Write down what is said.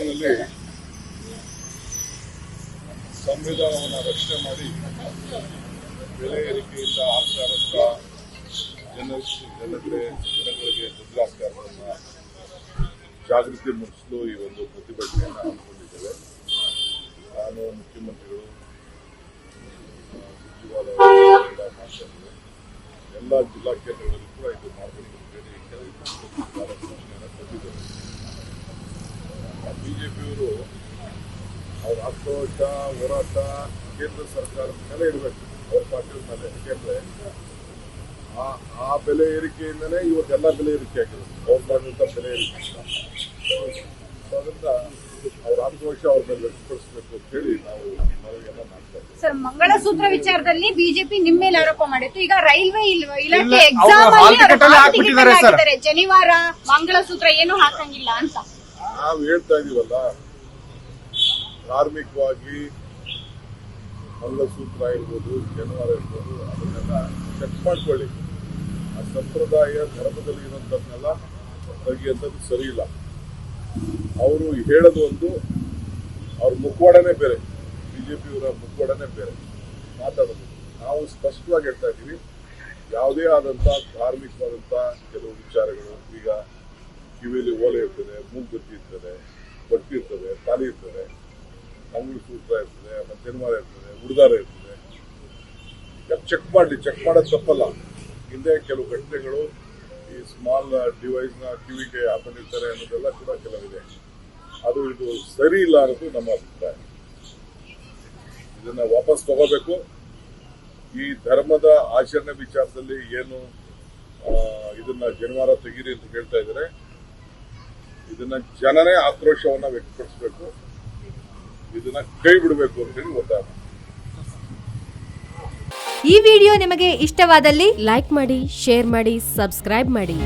ಬೆಂಗಾಲ್ನಲ್ಲಿ ಸಂವಿಧಾನವನ್ನು ರಕ್ಷಣೆ ಮಾಡಿ ಬೆಲೆ ಏರಿಕೆಯಿಂದ ಆಗ್ತಾ ಇರುವಂಥ ಜನಗಳಿಗೆ ತೊಂದರೆ ಆಗ್ತಾ ಇರೋದನ್ನ ಜಾಗೃತಿ ಮೂಡಿಸಲು ಈ ಒಂದು ಪ್ರತಿಭಟನೆಯನ್ನು ಹಮ್ಮಿಕೊಂಡಿದ್ದೇವೆ. ನಾನು ಮುಖ್ಯಮಂತ್ರಿಗಳು ಸಚಿವಾಲಯ ಮಾತಾಡಿದೆ, ಎಲ್ಲ ಜಿಲ್ಲಾ ಕೇಂದ್ರಗಳಲ್ಲಿ ಕೂಡ ಇದು ಮಾಡಬೇಕು ಅಂತೇಳಿ ಸೂಚನೆಯನ್ನು ಕೊಟ್ಟಿದ್ದೇವೆ. ಬಿಜೆಪಿಯವರು ಅವ್ರ ಆಕ್ರೋಶ ಹೋರಾಟ ಕೇಂದ್ರ ಸರ್ಕಾರದ ಮೇಲೆ ಇಡಬೇಕು, ಅವ್ರ ಪಾರ್ಟಿಯ ಮೇಲೆ. ಯಾಕೆಂದ್ರೆ ಆ ಬೆಲೆ ಏರಿಕೆಯಿಂದನೇ ಇವತ್ತೆಲ್ಲ ಬೆಲೆ ಏರಿಕೆ ಆಗಿದೆ, ಅವ್ರು ಮಾಡಿದಂಥ ಬೆಲೆ ಏರಿಕೆ. ಅದರಿಂದ ಅವ್ರ ಆಕ್ರೋಶ ಅವ್ರ ಮೇಲೆ ವ್ಯಕ್ತಪಡಿಸಬೇಕು ಅಂತ ಹೇಳಿ ನಾವು ಮನವಿಯನ್ನ ಮಾಡ್ತಾ ಇದ್ದೇವೆ. ಸರ್, ಮಂಗಳಸೂತ್ರ ವಿಚಾರದಲ್ಲಿ ಬಿಜೆಪಿ ನಿಮ್ಮ ಮೇಲೆ ಆರೋಪ ಮಾಡಿತ್ತು. ಈಗ ರೈಲ್ವೆ ಇಲಾಖೆ ಎಕ್ಸಾಮ್ ಅಲ್ಲಿ ಶನಿವಾರ ಮಂಗಳಸೂತ್ರ ಏನು ಹಾಕಂಗಿಲ್ಲ ಅಂತ ನಾವು ಹೇಳ್ತಾ ಇದೀವಲ್ಲ. ಧಾರ್ಮಿಕವಾಗಿ ಮಂಗಳಸೂತ್ರ ಇರ್ಬೋದು, ಶನಿವಾರ ಇರ್ಬೋದು, ಅದನ್ನೆಲ್ಲ ಚೆಕ್ ಮಾಡ್ಕೊಳ್ಳಿ. ಆ ಸಂಪ್ರದಾಯ ಧರ್ಮದಲ್ಲಿ ಇರುವಂತದ್ನೆಲ್ಲ ತೆಗಿಯುವಂಥದ್ದು ಸರಿ ಇಲ್ಲ. ಅವರು ಹೇಳೋದು ಒಂದು, ಅವ್ರ ಮುಖವಾಡನೇ ಬೇರೆ, ಬಿಜೆಪಿಯವರ ಮುಖವಾಡನೇ ಬೇರೆ, ಮಾತಾಡೋದು. ನಾವು ಸ್ಪಷ್ಟವಾಗಿ ಹೇಳ್ತಾ ಇದ್ದೀವಿ, ಯಾವುದೇ ಆದಂಥ ಧಾರ್ಮಿಕವಾದಂಥ ಕೆಲವು ವಿಚಾರಗಳು, ಈಗ ಕಿವಿಯಲ್ಲಿ ಓಲೆ ಇರ್ತದೆ, ಮೂಗುಬತ್ತಿ ಇರ್ತದೆ, ಬಟ್ಟಿ ಇರ್ತದೆ, ತಾಲಿ ಇರ್ತದೆ, ಮಂಗಳಸೂತ್ರ ಇರ್ತದೆ, ಮತ್ತೆ ಶನಿವಾರ ಇರ್ತದೆ, ಉಡುದಾರ ಇರ್ತದೆ. ಚೆಕ್ ಮಾಡಲಿ, ಚೆಕ್ ಮಾಡೋದು ತಪ್ಪಲ್ಲ. ಹಿಂದೆ ಕೆಲವು ಘಟನೆಗಳು ಈ ಸ್ಮಾಲ್ ಡಿವೈಸ್ನ ಕಿವಿಗೆ ಹಾಕೊಂಡಿರ್ತಾರೆ ಅನ್ನೋದೆಲ್ಲ ಕೂಡ ಕೆಲವಿದೆ. ಇದು ಸರಿ ಇಲ್ಲ ಅನ್ನೋದು ನಮ್ಮ ಅಭಿಪ್ರಾಯ. ಇದನ್ನ ವಾಪಸ್ ತಗೋಬೇಕು. ಈ ಧರ್ಮದ ಆಚರಣೆ ವಿಚಾರದಲ್ಲಿ ಏನು ಇದನ್ನ ಶನಿವಾರ ತೆಗೀರಿ ಅಂತ ಹೇಳ್ತಾ ಇದ್ದಾರೆ, ಇದನ್ನ ಜನನೇ ಆಕ್ರೋಶವನ್ನ ವ್ಯಕ್ತಪಡಿಸಬೇಕು, ಇದನ್ನ ಕೈ ಬಿಡಬೇಕು ಅಂತ ಹೇಳಿ ಒತ್ತಾಯ. ಈ ವಿಡಿಯೋ ನಿಮಗೆ ಇಷ್ಟವಾದಲ್ಲಿ ಲೈಕ್ ಮಾಡಿ, ಶೇರ್ ಮಾಡಿ, ಸಬ್ಸ್ಕ್ರೈಬ್ ಮಾಡಿ.